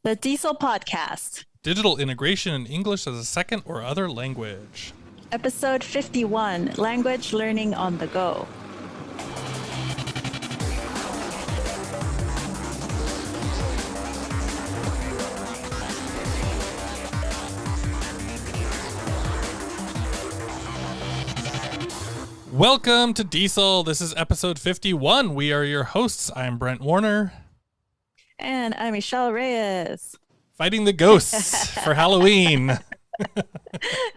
The DIESOL podcast, Digital integration in English as a second or other language. episode 51, language learning on the go. Welcome to DIESOL. This is episode 51. We are your hosts. I'm Brent Warner. And I'm Michelle Reyes. Fighting the ghosts for Halloween.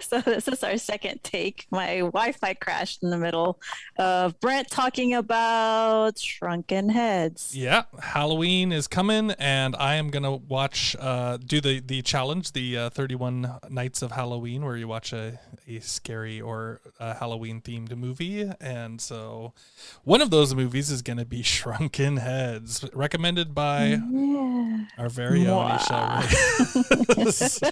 So this is our second take. My Wi-Fi crashed in the middle of Brent talking about shrunken heads. Yeah, Halloween is coming, and I am going to watch, do the challenge, the 31 Nights of Halloween, where you watch a scary or Halloween-themed movie. And so one of those movies is going to be Shrunken Heads, recommended by our very own Michelle Reyes.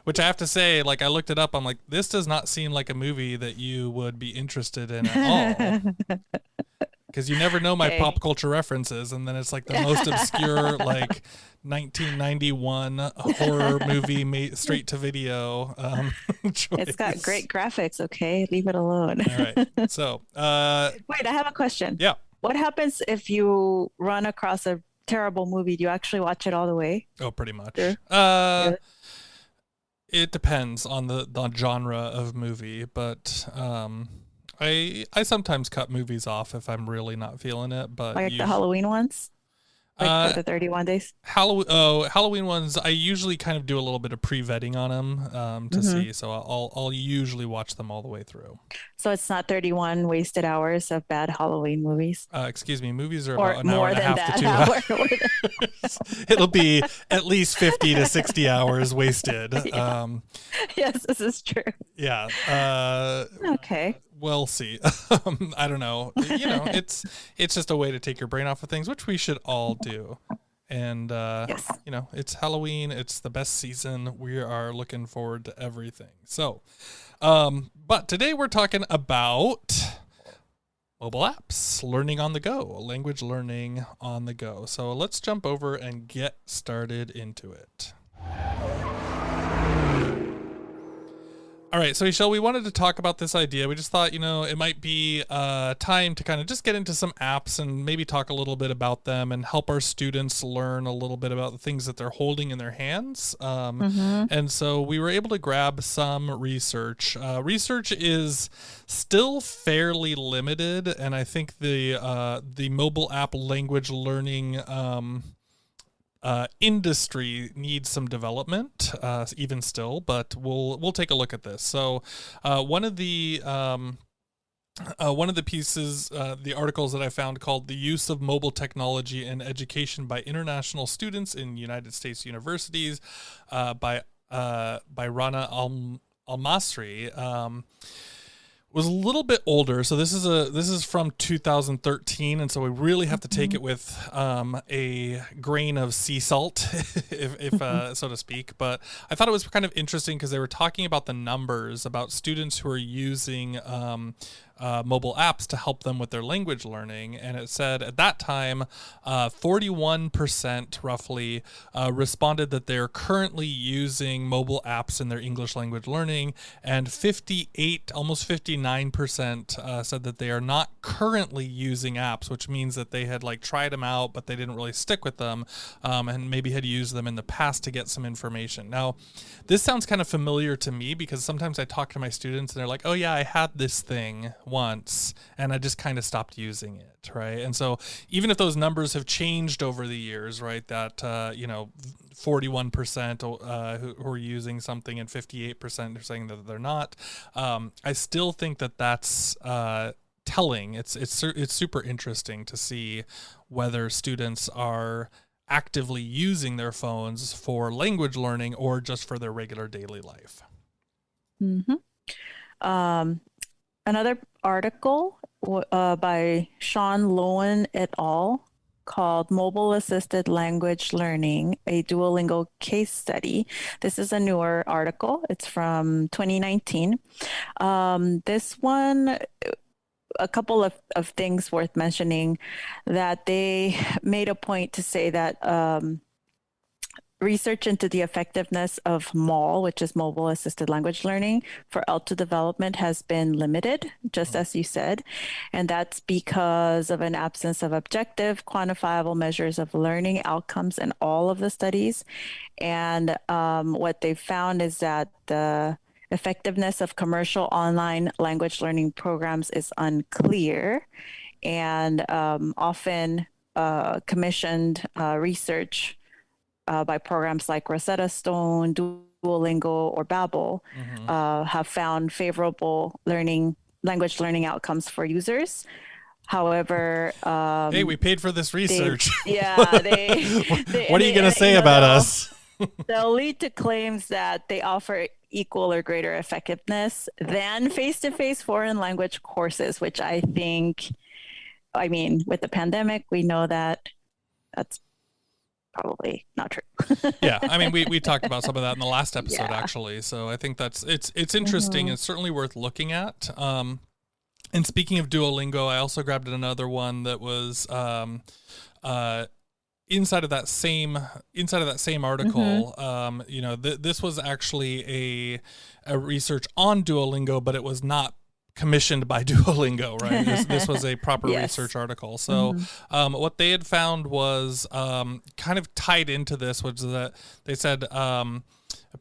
Which I have to say, like, I looked it up. I'm like, this does not seem like a movie that you would be interested in at all. Because you never know my pop culture references. And then it's like the most obscure, like, 1991 horror movie made straight to video choice. It's got great graphics, okay? Leave it alone. All right. So, wait, I have a question. Yeah. What happens if you run across a terrible movie? Do you actually watch it all the way? Oh, pretty much. Sure. It depends on the genre of movie, but I sometimes cut movies off if I'm really not feeling it. But like the Halloween ones, like for the 31 days. Halloween ones, I usually kind of do a little bit of pre-vetting on them to see. So I'll usually watch them all the way through. So it's not 31 wasted hours of bad Halloween movies. Excuse me, movies are about an hour more and a than half to that 2 hours. It'll be at least 50 to 60 hours wasted. Yeah. Yes, this is true. Yeah. Okay. We'll see. I don't know. You know, it's just a way to take your brain off of things, which we should all do. And, Yes. you know, it's Halloween. It's the best season. We are looking forward to everything. So, but today we're talking about mobile apps, learning on the go, language learning on the go. So let's jump over and get started into it. All right, so Michelle, we wanted to talk about this idea. We just thought, you know, it might be time to kind of just get into some apps and maybe talk a little bit about them and help our students learn a little bit about the things that they're holding in their hands. And so we were able to grab some research. Research is still fairly limited, and I think the mobile app language learning industry needs some development, even still, but we'll take a look at this. So, one of the pieces, the articles that I found called "The Use of Mobile Technology in Education by International Students in United States Universities," by Rana Al-Masri. Was a little bit older, so this is from 2013, and so we really have to take it with a grain of sea salt, if so to speak. But I thought it was kind of interesting because they were talking about the numbers about students who are using mobile apps to help them with their language learning, and it said at that time 41% roughly responded that they're currently using mobile apps in their English language learning, and 58, almost 59% said that they are not currently using apps, which means that they had like tried them out but they didn't really stick with them, and maybe had used them in the past to get some information. Now this sounds kind of familiar to me because sometimes I talk to my students and they're like, oh yeah, I had this thing once and I just kind of stopped using it, right? And so even if those numbers have changed over the years, right, that you know, 41% who are using something and 58% are saying that they're not, I still think that that's telling. It's super interesting to see whether students are actively using their phones for language learning or just for their regular daily life. Another article by Sean Lowen et al. Called Mobile Assisted Language Learning, a Duolingo Case Study. This is a newer article. It's from 2019. This one, a couple of things worth mentioning, that they made a point to say that research into the effectiveness of MAL, which is mobile assisted language learning, for L2 development has been limited, just as you said. And that's because of an absence of objective, quantifiable measures of learning outcomes in all of the studies. And what they found is that the effectiveness of commercial online language learning programs is unclear. And often commissioned research by programs like Rosetta Stone, Duolingo, or Babbel have found favorable language learning outcomes for users. However, hey, we paid for this research. What are you going to say about us? They'll lead to claims that they offer equal or greater effectiveness than face-to-face foreign language courses, which I think, with the pandemic, we know that that's probably not true. Yeah, we talked about some of that in the last episode, actually. So I think it's interesting. It's certainly worth looking at. And speaking of Duolingo, I also grabbed another one that was inside of that same article. This was actually a research on Duolingo, but it was not commissioned by Duolingo, right? This was a proper research article. So what they had found was kind of tied into this, which is that they said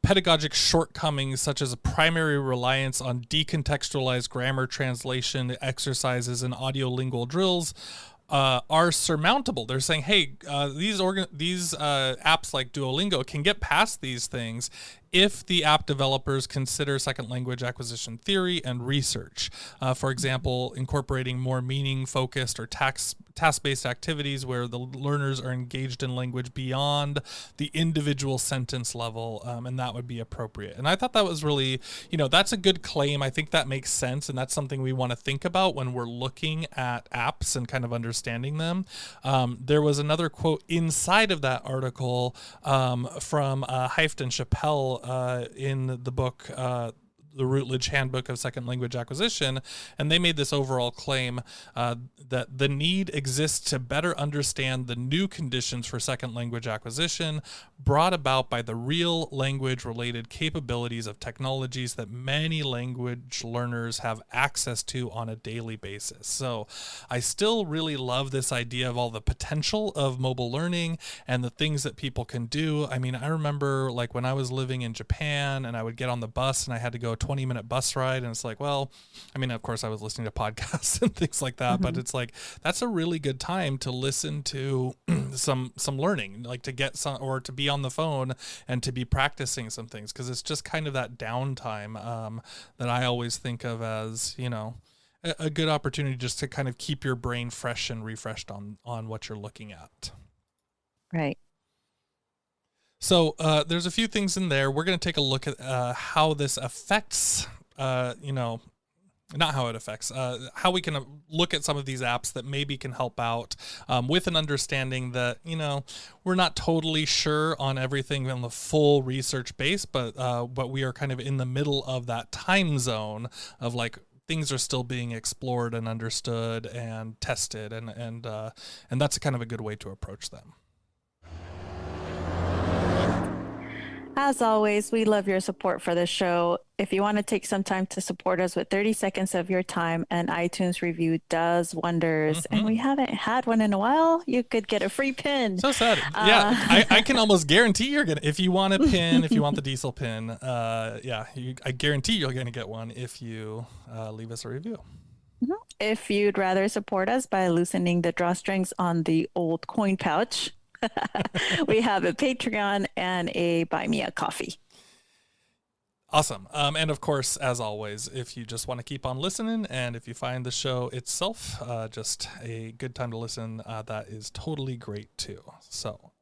pedagogic shortcomings such as a primary reliance on decontextualized grammar translation exercises and audiolingual drills are surmountable. They're saying, hey, these apps like Duolingo can get past these things if the app developers consider second language acquisition theory and research. For example, incorporating more meaning-focused or task-based activities where the learners are engaged in language beyond the individual sentence level, and that would be appropriate. And I thought that was really, that's a good claim. I think that makes sense, and that's something we want to think about when we're looking at apps and kind of understanding them. There was another quote inside of that article from Haift and Chappelle in the book, the Routledge Handbook of Second Language Acquisition, and they made this overall claim that the need exists to better understand the new conditions for second language acquisition brought about by the real language-related capabilities of technologies that many language learners have access to on a daily basis. So I still really love this idea of all the potential of mobile learning and the things that people can do. I remember like when I was living in Japan and I would get on the bus and I had to go 20-minute bus ride, and it's like, well, of course I was listening to podcasts and things like that, but it's like that's a really good time to listen to some learning, like to get some, or to be on the phone and to be practicing some things, because it's just kind of that downtime that I always think of as a good opportunity just to kind of keep your brain fresh and refreshed on what you're looking at. Right. So there's a few things in there. We're going to take a look at how this affects, not how it affects, how we can look at some of these apps that maybe can help out with an understanding that, we're not totally sure on everything on the full research base, but we are kind of in the middle of that time zone of like, things are still being explored and understood and tested, and that's kind of a good way to approach them. As always, we love your support for the show. If you want to take some time to support us with 30 seconds of your time, an iTunes review does wonders. And we haven't had one in a while. You could get a free pin. So sad. Yeah, I can almost guarantee you're going to, if you want a pin, if you want the DIESOL pin, I guarantee you're going to get one if you leave us a review. If you'd rather support us by loosening the drawstrings on the old coin pouch, we have a Patreon and a Buy Me a Coffee. Awesome. And of course, as always, if you just want to keep on listening and if you find the show itself just a good time to listen, that is totally great too. So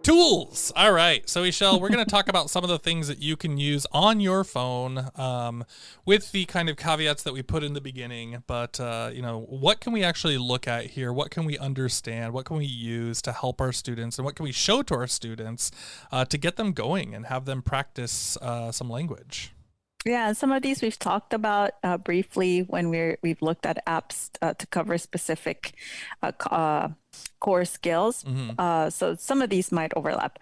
tools. All right. So, Esol, we're going to talk about some of the things that you can use on your phone with the kind of caveats that we put in the beginning. But, what can we actually look at here? What can we understand? What can we use to help our students? And what can we show to our students to get them going and have them practice some language? Yeah, and some of these we've talked about briefly when we've looked at apps to cover specific core skills. Hmm. So some of these might overlap.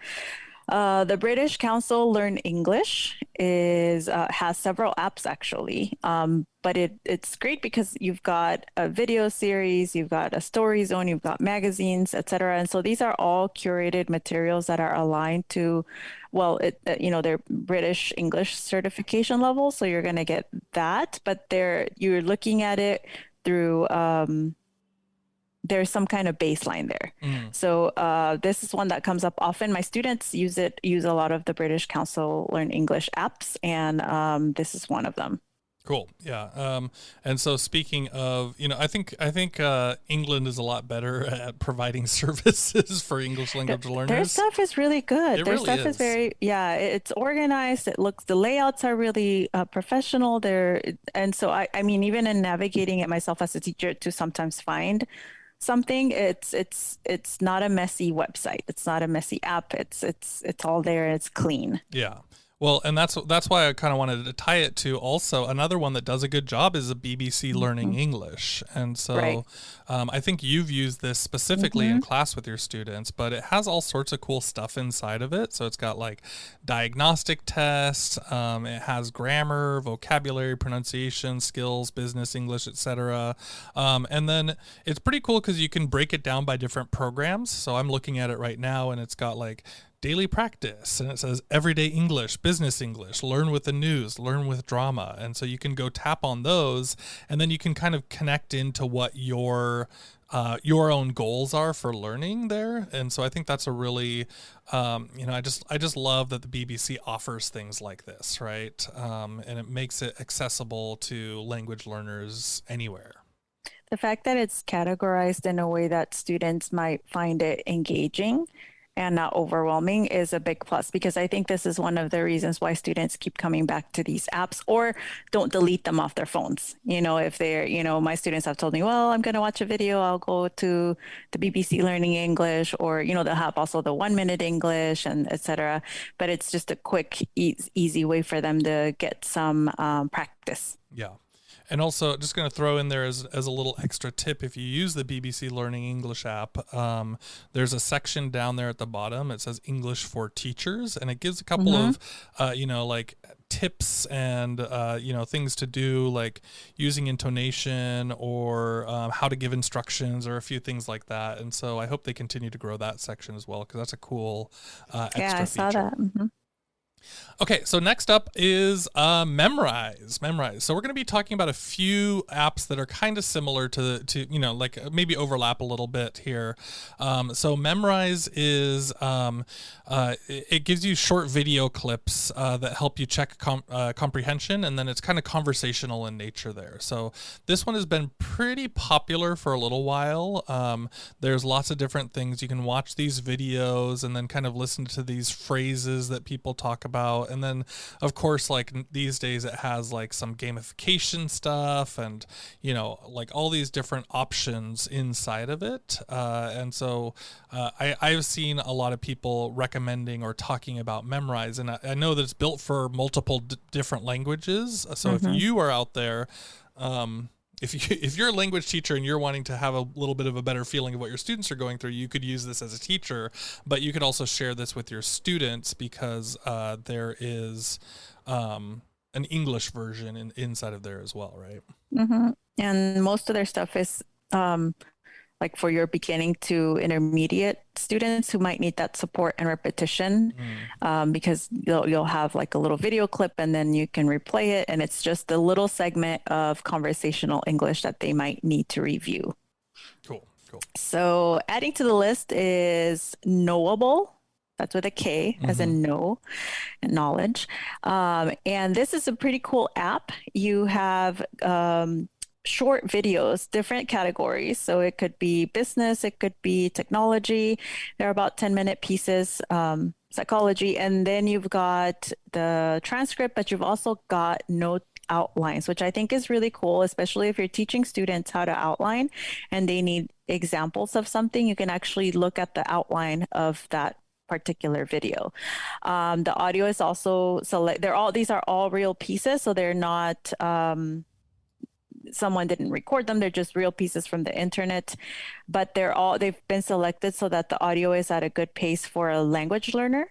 The British Council Learn English is has several apps actually, but it's great because you've got a video series, you've got a story zone, you've got magazines, etc. And so these are all curated materials that are aligned to, well, their British English certification level. So you're going to get that, but you're looking at it through. There's some kind of baseline there. Mm. So this is one that comes up often. My students use a lot of the British Council Learn English apps, and this is one of them. Cool. Yeah. And so speaking of, I think England is a lot better at providing services for English language Their learners. stuff is really good. It Their really stuff is is. very, yeah, it's organized. The layouts are really professional. And so I mean, even in navigating it myself as a teacher to sometimes find something, it's not a messy website. It's not a messy app. It's all there. It's clean. Yeah. Well, and that's why I kind of wanted to tie it to also another one that does a good job is a BBC Learning Mhm. English. And Right. so I think you've used this specifically in Hmm. class with your students, but it has all sorts of cool stuff inside of it. So it's got like diagnostic tests, it has grammar, vocabulary, pronunciation, skills, business English, etc. And then it's pretty cool because you can break it down by different programs. So I'm looking at it right now, and it's got like daily practice, and it says everyday English, business English, learn with the news, learn with drama. And so you can go tap on those, and then you can kind of connect into what your own goals are for learning there. And so I think that's a really I just love that the BBC offers things like this, right? And it makes it accessible to language learners anywhere. The fact that it's categorized in a way that students might find it engaging and not overwhelming is a big plus because I think this is one of the reasons why students keep coming back to these apps or don't delete them off their phones. If my students have told me, well, I'm going to watch a video, I'll go to the BBC Learning English, or, they'll have also the 1 minute English and etc. But it's just a quick, easy way for them to get some practice. Yeah. And also, just going to throw in there as a little extra tip, if you use the BBC Learning English app, there's a section down there at the bottom. It says English for Teachers, and it gives a couple Mm-hmm. of, like tips and, things to do, like using intonation or how to give instructions or a few things like that. And so I hope they continue to grow that section as well, because that's a cool Yeah, I extra saw feature. that. Mm-hmm. Okay, so next up is Memrise. Memrise. So we're going to be talking about a few apps that are kind of similar like maybe overlap a little bit here. So Memrise is it gives you short video clips that help you check comprehension, and then it's kind of conversational in nature there. So this one has been pretty popular for a little while. There's lots of different things you can watch these videos and then kind of listen to these phrases that people talk about. And then of course, like these days it has like some gamification stuff and like all these different options inside of it. And so I've seen a lot of people recommending or talking about Memrise, and I know that it's built for multiple different languages. So if Mm-hmm. you are out there, if you're a language teacher and you're wanting to have a little bit of a better feeling of what your students are going through, you could use this as a teacher, but you could also share this with your students because there is an English version inside of there as well, right? Mm-hmm. And most of their stuff is um, like for your beginning to intermediate students who might need that support and repetition, Mm, because you'll have like a little video clip and then you can replay it, and it's just a little segment of conversational English that they might need to review. cool, cool. So adding to the list is Knowable. That's with a K, as Hmm. in know and knowledge. And this is a pretty cool app. You have short videos, different categories. So it could be business, it could be technology. They're about 10-minute pieces, psychology. And then you've got the transcript, but you've also got note outlines, which I think is really cool, especially if you're teaching students how to outline and they need examples of something. You can actually look at the outline of that particular video. The audio is also these are all real pieces, so they're not someone didn't record them. They're just real pieces from the internet, but they've been selected so that the audio is at a good pace for a language learner.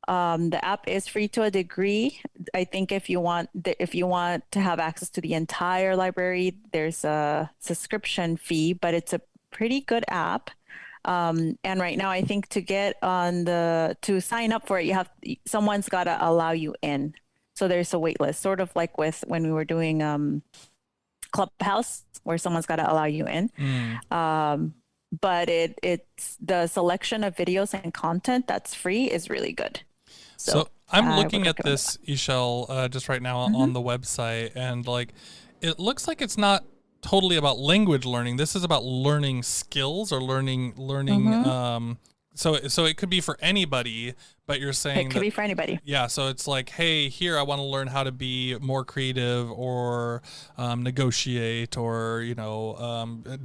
The app is free to a degree. I think if you want to have access to the entire library, there's a subscription fee, but it's a pretty good app. And right now, I think to sign up for it, someone's got to allow you in. So there's a wait list, sort of like with when we were doing Clubhouse, where someone's got to allow you in. But it's the selection of videos and content that's free is really good. So I'm looking at this, Esol, just right now on the website, and like it looks like it's not totally about language learning. This is about learning skills or learning. So it could be for anybody, but you're saying it could be for anybody. Yeah. So it's like, hey, here I want to learn how to be more creative or negotiate or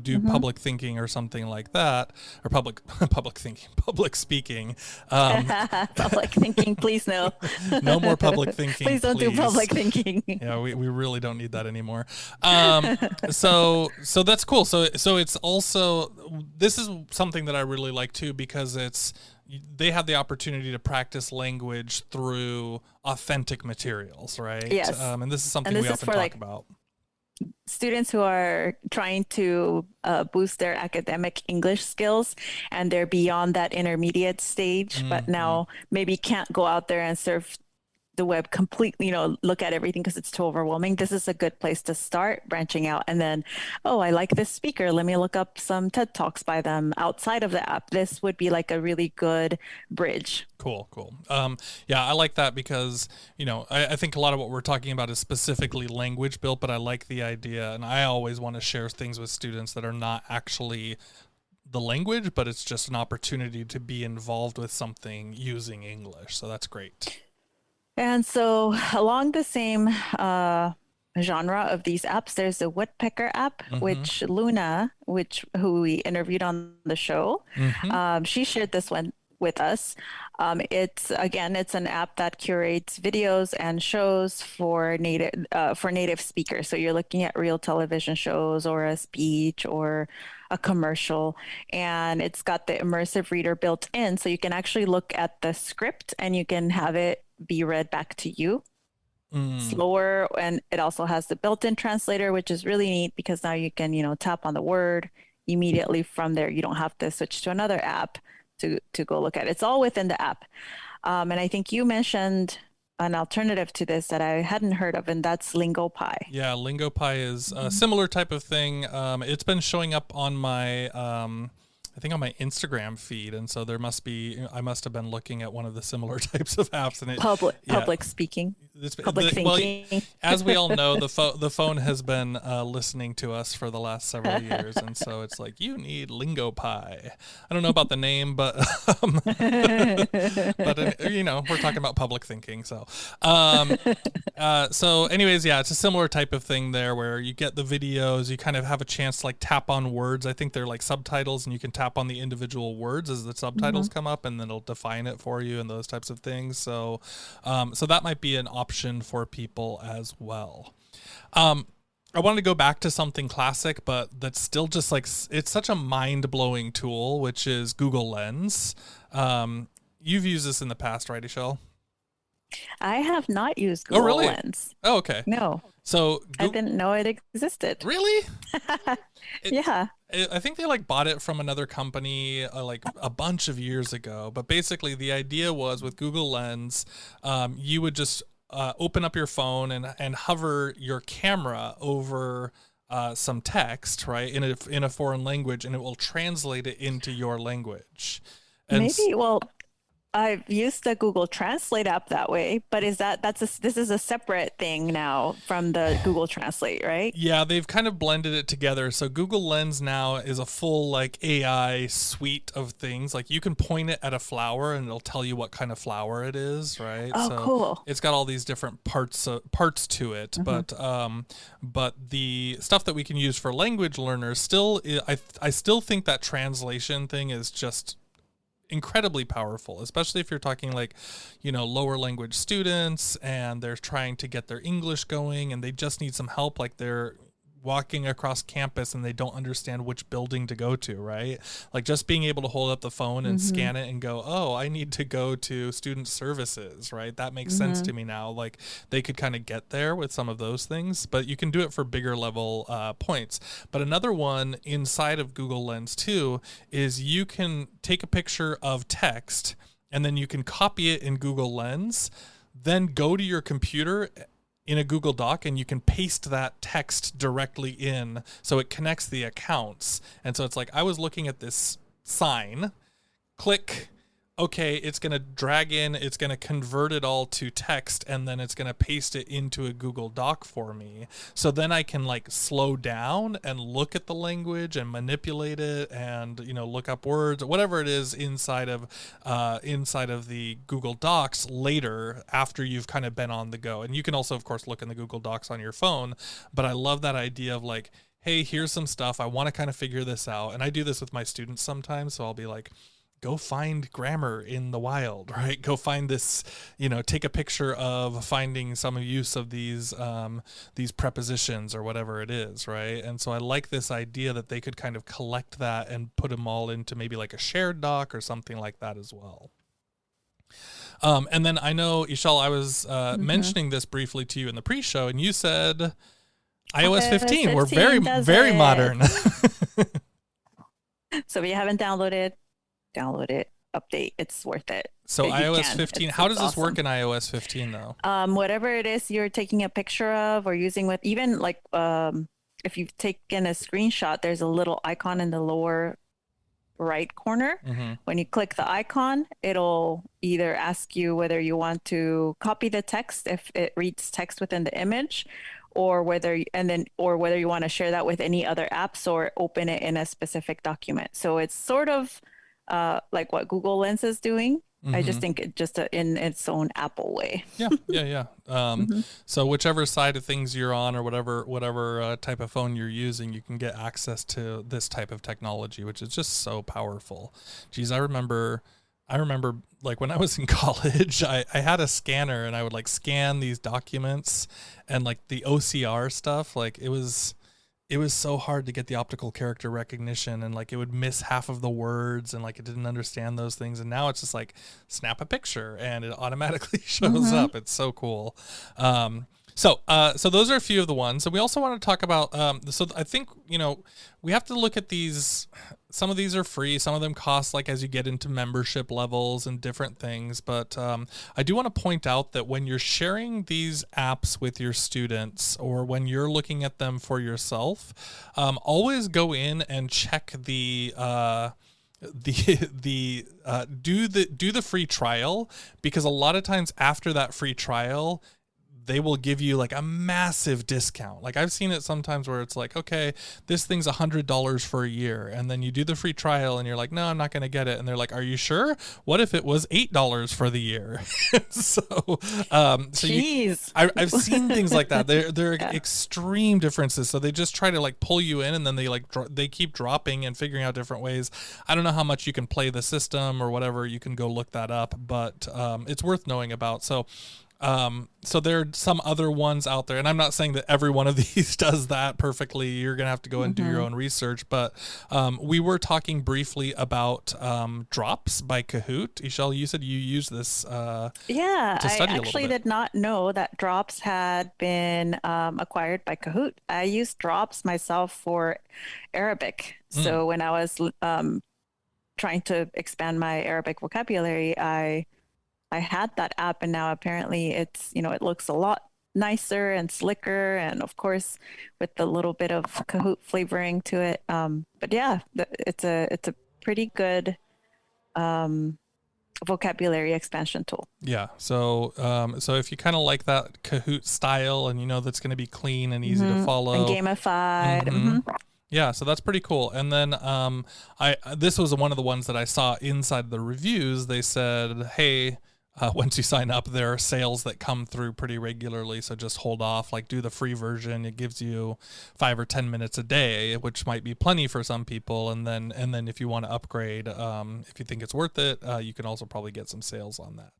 do public thinking or something like that, or public speaking. Public thinking, please no. No more public thinking. Please don't do public thinking. Yeah, we really don't need that anymore. So that's cool. So it's also, this is something that I really like too, because they have the opportunity to practice language through authentic materials, right? Yes. And this is something we often talk about. Students who are trying to boost their academic English skills, and they're beyond that intermediate stage, but now maybe can't go out there and surf the web completely, look at everything because it's too overwhelming. This is a good place to start branching out. And then, I like this speaker. Let me look up some TED Talks by them outside of the app. This would be like a really good bridge. Cool. Yeah, I like that because, I think a lot of what we're talking about is specifically language built, but I like the idea. And I always want to share things with students that are not actually the language, but it's just an opportunity to be involved with something using English. So that's great. And so along the same genre of these apps, there's a woodpecker app, which Luna, who we interviewed on the show, she shared this one with us. It's an app that curates videos and shows for native speakers. So you're looking at real television shows or a speech or a commercial, and it's got the immersive reader built in, so you can actually look at the script and you can have it be read back to you slower. And it also has the built-in translator, which is really neat because now you can tap on the word immediately from there. You don't have to switch to another app to go look at it. It's all within the app. And I think you mentioned an alternative to this that I hadn't heard of, and that's LingoPie. Yeah, LingoPie is a similar type of thing. It's been showing up on my I think on my Instagram feed, and so I must have been looking at one of the similar types of apps. And public speaking, public thinking. Well, as we all know, the phone has been listening to us for the last several years, and so it's like, you need LingoPie. I don't know about the name, but we're talking about public thinking. So anyways, yeah, it's a similar type of thing there where you get the videos, you kind of have a chance to like tap on words. I think they're like subtitles, and you can tap on the individual words as the subtitles come up, and then it'll define it for you and those types of things. So that might be an option for people as well. I wanted to go back to something classic, but that's still just like, it's such a mind-blowing tool, which is Google Lens. You've used this in the past, right, Esol? I have not used Google Lens. Oh, okay. No. So I didn't know it existed. Really? Yeah. I think they bought it from another company like a bunch of years ago. But basically the idea was with Google Lens, you would just open up your phone and hover your camera over some text, right, in a foreign language, and it will translate it into your language. And I've used the Google Translate app that way, but this is a separate thing now from the Google Translate, right? Yeah, they've kind of blended it together. So Google Lens now is a full AI suite of things. Like you can point it at a flower and it'll tell you what kind of flower it is, right? Oh, so cool. It's got all these different parts to it, but the stuff that we can use for language learners I still think that translation thing is just incredibly powerful, especially if you're talking like, lower language students and they're trying to get their English going and they just need some help, like they're walking across campus and they don't understand which building to go to, right? Like just being able to hold up the phone and scan it and go, oh, I need to go to student services, right? That makes sense to me now. Like they could kind of get there with some of those things, but you can do it for bigger level points. But another one inside of Google Lens too is you can take a picture of text and then you can copy it in Google Lens, then go to your computer in a Google Doc and you can paste that text directly in so it connects the accounts. And so it's like I was looking at this sign, click, okay, it's going to drag in, it's going to convert it all to text, and then it's going to paste it into a Google Doc for me. So then I can like slow down and look at the language and manipulate it and, look up words, whatever it is inside of the Google Docs later after you've kind of been on the go. And you can also, of course, look in the Google Docs on your phone. But I love that idea of like, hey, here's some stuff. I want to kind of figure this out. And I do this with my students sometimes. So I'll be like, go find grammar in the wild, right? Go find this, take a picture of finding some use of these prepositions or whatever it is, right? And so I like this idea that they could kind of collect that and put them all into maybe like a shared doc or something like that as well. And then I know, Esol, I was mentioning this briefly to you in the pre-show, and you said iOS 15. We're very, very modern. So if you haven't download it, update. It's worth it. So iOS 15, how does this work in iOS 15 though? Whatever it is you're taking a picture of or using with, even like if you've taken a screenshot, there's a little icon in the lower right corner. When you click the icon, it'll either ask you whether you want to copy the text if it reads text within the image, or whether you want to share that with any other apps or open it in a specific document. So it's sort of like what Google Lens is doing. I just think it just in its own Apple way. Yeah. So whichever side of things you're on or whatever type of phone you're using, you can get access to this type of technology, which is just so powerful. Geez, I remember like when I was in college, I had a scanner and I would like scan these documents and like the OCR stuff. Like it was so hard to get the optical character recognition, and like it would miss half of the words and like it didn't understand those things. And now it's just like snap a picture and it automatically shows up. It's so cool. So those are a few of the ones. And we also want to talk about, so I think, we have to look at these. Some of these are free. Some of them cost, like as you get into membership levels and different things. But I do want to point out that when you're sharing these apps with your students or when you're looking at them for yourself, always go in and check do the free trial, because a lot of times after that free trial, they will give you like a massive discount. Like I've seen it sometimes where it's like, okay, this thing's $100 for a year. And then you do the free trial and you're like, no, I'm not going to get it. And they're like, are you sure? What if it was $8 for the year? I've seen things like that. They're extreme differences. So they just try to like pull you in, and then they keep dropping and figuring out different ways. I don't know how much you can play the system or whatever. You can go look that up, but it's worth knowing about. So there are some other ones out there, and I'm not saying that every one of these does that perfectly. You're going to have to go and do your own research, but we were talking briefly about Drops by Kahoot. Esol, you said you used this to study I actually did not know that Drops had been acquired by Kahoot. I used Drops myself for Arabic. So when I was trying to expand my Arabic vocabulary, I had that app, and now apparently it's, it looks a lot nicer and slicker, and of course with the little bit of Kahoot flavoring to it. But yeah, it's a pretty good vocabulary expansion tool. Yeah. So if you kind of like that Kahoot style, and that's going to be clean and easy to follow and gamified. Yeah, so that's pretty cool. And then this was one of the ones that I saw inside the reviews. They said, hey, once you sign up, there are sales that come through pretty regularly. So just hold off, like do the free version. It gives you 5 or 10 minutes a day, which might be plenty for some people. And then if you want to upgrade, if you think it's worth it, you can also probably get some sales on that.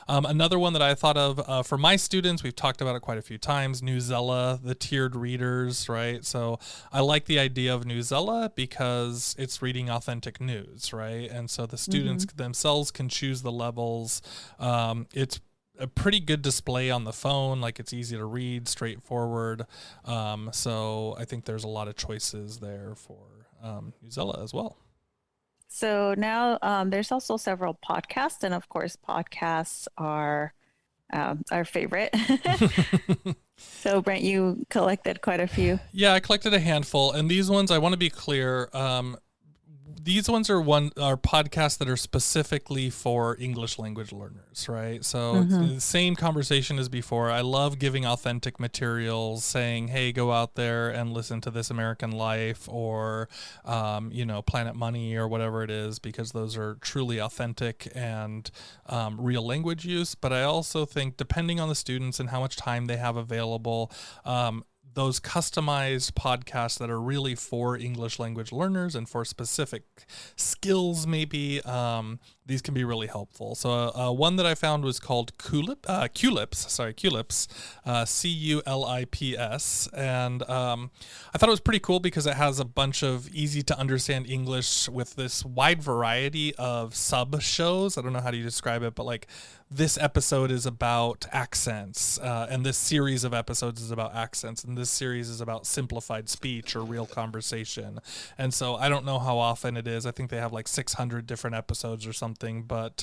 Another one that I thought of for my students, we've talked about it quite a few times, Newsella, the tiered readers, right? So I like the idea of Newsella because it's reading authentic news, right? And so the students themselves can choose the levels. It's a pretty good display on the phone, like it's easy to read, straightforward. So I think there's a lot of choices there for Newsella as well. So now there's also several podcasts, and of course, podcasts are our favorite. So Brent, you collected quite a few. Yeah, I collected a handful, and these ones, I want to be clear, these ones are podcasts that are specifically for English language learners, right? So it's the same conversation as before. I love giving authentic materials, saying, hey, go out there and listen to This American Life or, Planet Money or whatever it is, because those are truly authentic and real language use. But I also think, depending on the students and how much time they have available, those customized podcasts that are really for English language learners and for specific skills, maybe, these can be really helpful. So one that I found was called Culips, Culips. And I thought it was pretty cool because it has a bunch of easy to understand English with this wide variety of sub shows. I don't know how you describe it, but like this episode is about accents, and this series of episodes is about accents, and this series is about simplified speech or real conversation. And so I don't know how often it is. I think they have like 600 different episodes or something, but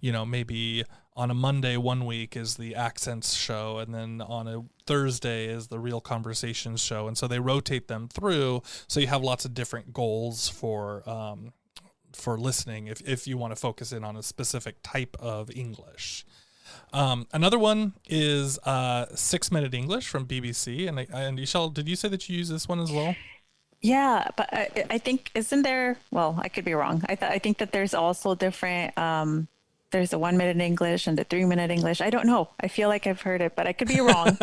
maybe on a Monday one week is the accents show, and then on a Thursday is the real conversations show. And so they rotate them through, so you have lots of different goals for listening if you want to focus in on a specific type of English. Another one is 6 Minute English from BBC. And Esol, did you say that you use this one as well? Yeah, but I think, isn't there, well, I could be wrong. I think that there's also different, there's the 1 minute English and the 3 minute English. I don't know. I feel like I've heard it, but I could be wrong.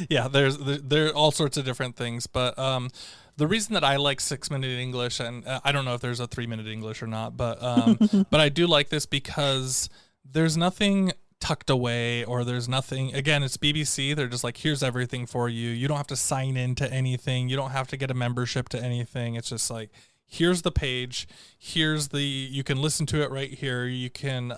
Yeah, there are all sorts of different things, but the reason that I like 6 Minute English, and I don't know if there's a 3 minute English or not, but I do like this because there's nothing tucked away, or there's nothing, again, it's BBC. They're just like, here's everything for you. You don't have to sign into anything. You don't have to get a membership to anything. It's just like, here's the page. You can listen to it right here. You can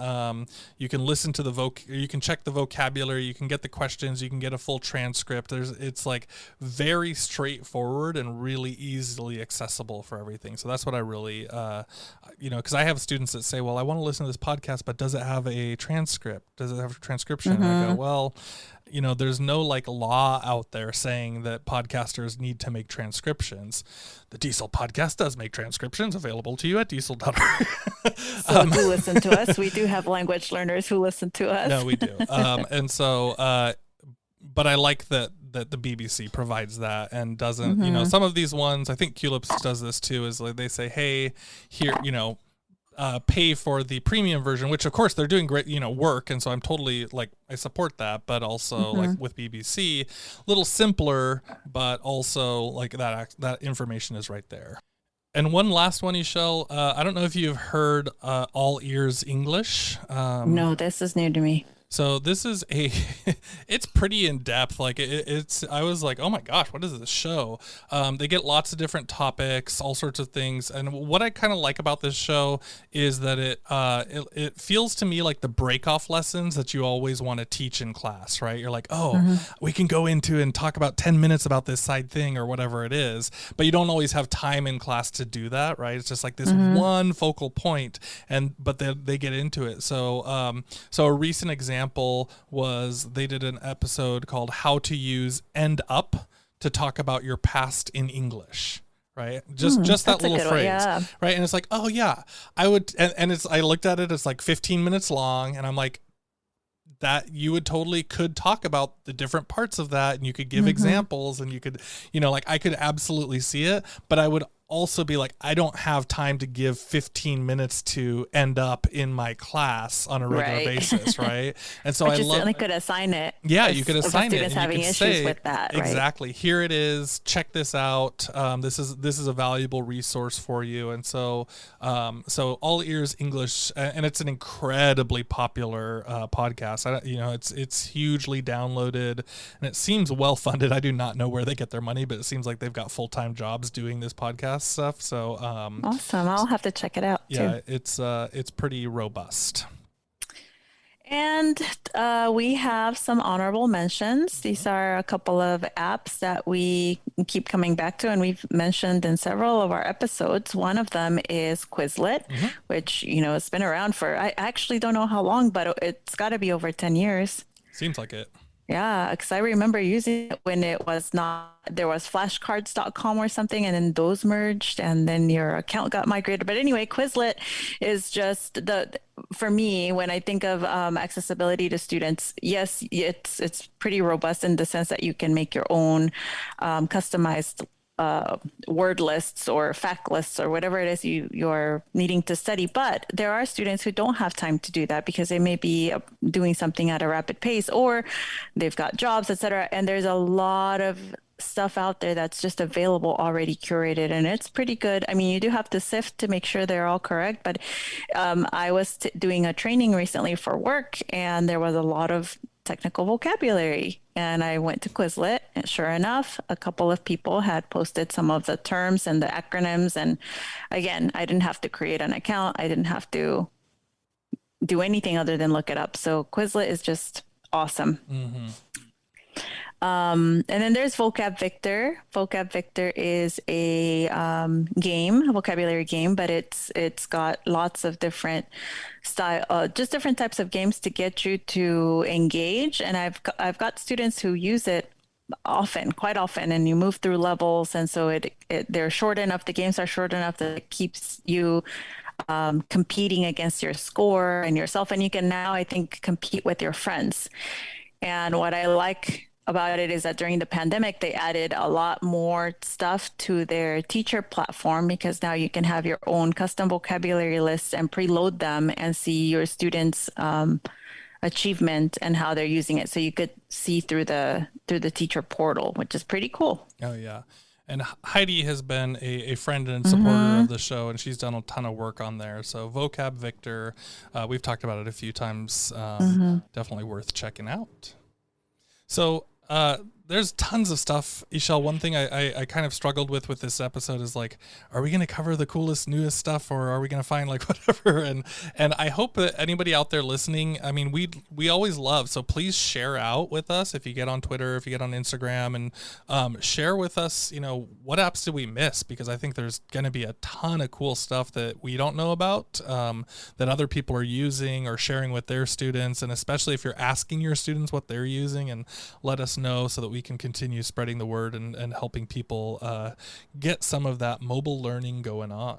listen to you can check the vocabulary. You can get the questions. You can get a full transcript. It's like very straightforward and really easily accessible for everything. So that's what I really, because I have students that say, well, I want to listen to this podcast, but does it have a transcript? Does it have a transcription? And I go, well, there's no like law out there saying that podcasters need to make transcriptions. The DIESOL podcast does make transcriptions available to you at diesel.org. So do listen to us. We do have language learners who listen to us. No, we do. And so, but I like that the BBC provides that and doesn't, some of these ones, I think Culips does this too, is like they say, hey, here, pay for the premium version, which of course they're doing great, work. And so I'm totally like, I support that, but also like with BBC, a little simpler, but also like that information is right there. And one last one, Esol, I don't know if you've heard All Ears English. No, this is new to me. So this is it's pretty in depth. Like I was like, oh my gosh, what is this show? They get lots of different topics, all sorts of things. And what I kind of like about this show is that it feels to me like the break-off lessons that you always want to teach in class, right? You're like, we can go into and talk about 10 minutes about this side thing or whatever it is, but you don't always have time in class to do that, right? It's just like this one focal point, but they get into it. So a recent example was they did an episode called How to Use End Up to talk about your past in English, right? Just that little phrase, yeah. Right? And it's like, oh yeah, I would, and I looked at it, it's like 15 minutes long, and I'm like, that you could talk about the different parts of that, and you could give examples, and you could, like I could absolutely see it, but I would also be like, I don't have time to give 15 minutes to end up in my class on a regular Right. basis, right? And so But I you love, certainly could assign it yeah, you if could a assign it student's and you having could issues say, with that, right? exactly, here it is, check this out. This is a valuable resource for you. And so All Ears English, and it's an incredibly popular podcast. It's hugely downloaded, and it seems well funded. I do not know where they get their money, but it seems like they've got full-time jobs doing this podcast stuff. So Awesome. I'll have to check it out too. yeah, it's pretty robust. And we have some honorable mentions. These are a couple of apps that we keep coming back to, and we've mentioned in several of our episodes. One of them is Quizlet, which, it's been around for, I actually don't know how long, but it's got to be over 10 years. Seems like it. Yeah, because I remember using it when it was not, there was flashcards.com or something, and then those merged, and then your account got migrated. But anyway, Quizlet is just for me, when I think of accessibility to students, yes, it's pretty robust in the sense that you can make your own customized word lists or fact lists or whatever it is you're needing to study. But there are students who don't have time to do that because they may be doing something at a rapid pace, or they've got jobs, etc. And there's a lot of stuff out there that's just available already curated, and it's pretty good. I mean, you do have to sift to make sure they're all correct, but I was doing a training recently for work, and there was a lot of technical vocabulary, and I went to Quizlet, and sure enough, a couple of people had posted some of the terms and the acronyms. And again, I didn't have to create an account. I didn't have to do anything other than look it up. So Quizlet is just awesome. And then there's Vocab Victor. Vocab Victor is a game, a vocabulary game, but it's got lots of different style, just different types of games to get you to engage. And I've got students who use it often, quite often, and you move through levels, and so they're short enough. The games are short enough that it keeps you competing against your score and yourself, and you can now, I think, compete with your friends. And what I like about it is that during the pandemic, they added a lot more stuff to their teacher platform, because now you can have your own custom vocabulary lists and preload them and see your students' achievement and how they're using it. So you could see through the teacher portal, which is pretty cool. Oh yeah. And Heidi has been a friend and supporter of the show, and she's done a ton of work on there. So Vocab Victor, we've talked about it a few times. Definitely worth checking out. So there's tons of stuff, Esol. One thing I kind of struggled with this episode is like, are we going to cover the coolest, newest stuff, or are we going to find like whatever? And I hope that anybody out there listening, I mean, we always love, so please share out with us if you get on Twitter, if you get on Instagram, and share with us, what apps did we miss? Because I think there's going to be a ton of cool stuff that we don't know about, that other people are using or sharing with their students. And especially if you're asking your students what they're using, and let us know so that we can continue spreading the word and helping people get some of that mobile learning going on.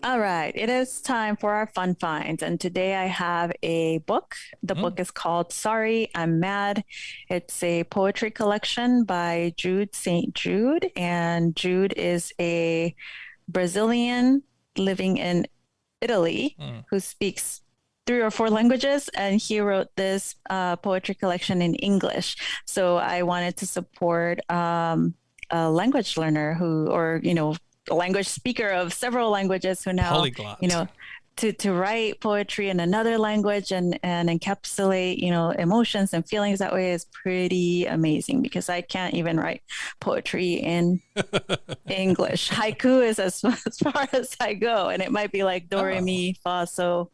All right, it is time for our fun finds. And today I have a book. The book is called Sorry, I'm Mad. It's a poetry collection by Jude St. Jude. And Jude is a Brazilian living in Italy who speaks 3 or 4 languages, and he wrote this poetry collection in English. So I wanted to support a language learner a language speaker of several languages who now, Polyglot. To write poetry in another language and encapsulate, emotions and feelings that way is pretty amazing, because I can't even write poetry in English. Haiku is as far as I go, and it might be like do, re, mi, fa, so.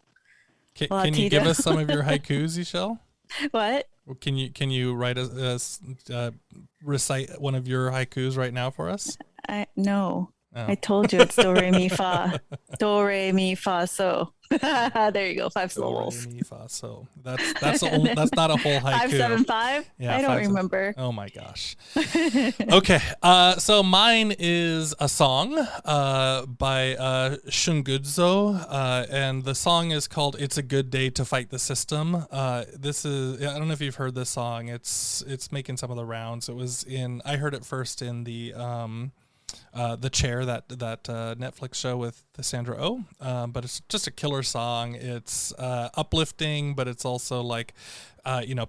Can you give us some of your haikus, Esol? What? Can you write recite one of your haikus right now for us? No. Oh. I told you it's do re mi fa, do re mi fa so. There you go, 5 syllables. Do, re, mi, fa, so. That's not a whole haiku. 575. Yeah, I don't remember. Oh my gosh. Okay, so mine is a song by Shungudzo, and the song is called "It's a Good Day to Fight the System." This is, I don't know if you've heard this song. It's making some of the rounds. I heard it first in the Chair, that Netflix show with Sandra Oh, but it's just a killer song. It's uplifting, but it's also like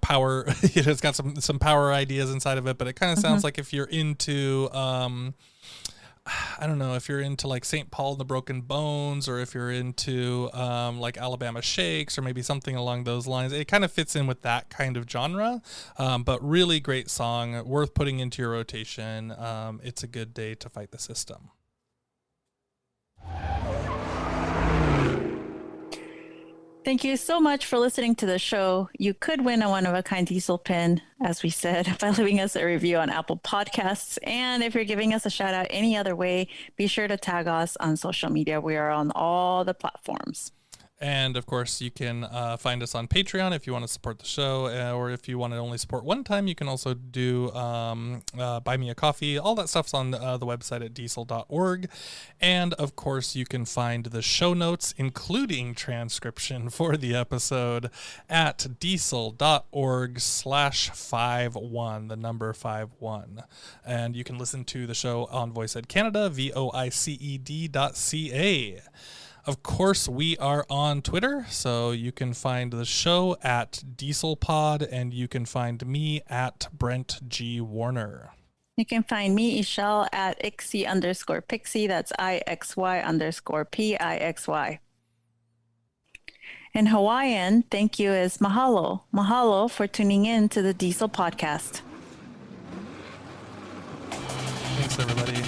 power. It's got some power ideas inside of it, but it kind of sounds like if you're into I don't know, if you're into like St. Paul and the Broken Bones, or if you're into like Alabama Shakes, or maybe something along those lines. It kind of fits in with that kind of genre, but really great song, worth putting into your rotation. It's a good day to fight the system. Thank you so much for listening to the show. You could win a one-of-a-kind diesel pin, as we said, by leaving us a review on Apple Podcasts. And if you're giving us a shout out any other way, be sure to tag us on social media. We are on all the platforms. And of course, you can find us on Patreon if you want to support the show, or if you want to only support one time, you can also do Buy Me a Coffee. All that stuff's on the website at diesel.org. And of course, you can find the show notes, including transcription for the episode, at diesel.org/51, the number 51. And you can listen to the show on Voice Ed Canada, voiced.ca. Of course, we are on Twitter, so you can find the show at DieselPod, and you can find me at Brent G. Warner. You can find me, Esol, at ixy_pixie. That's IXY_PIXY. In Hawaiian, thank you is mahalo. Mahalo for tuning in to the Diesel Podcast. Thanks, everybody.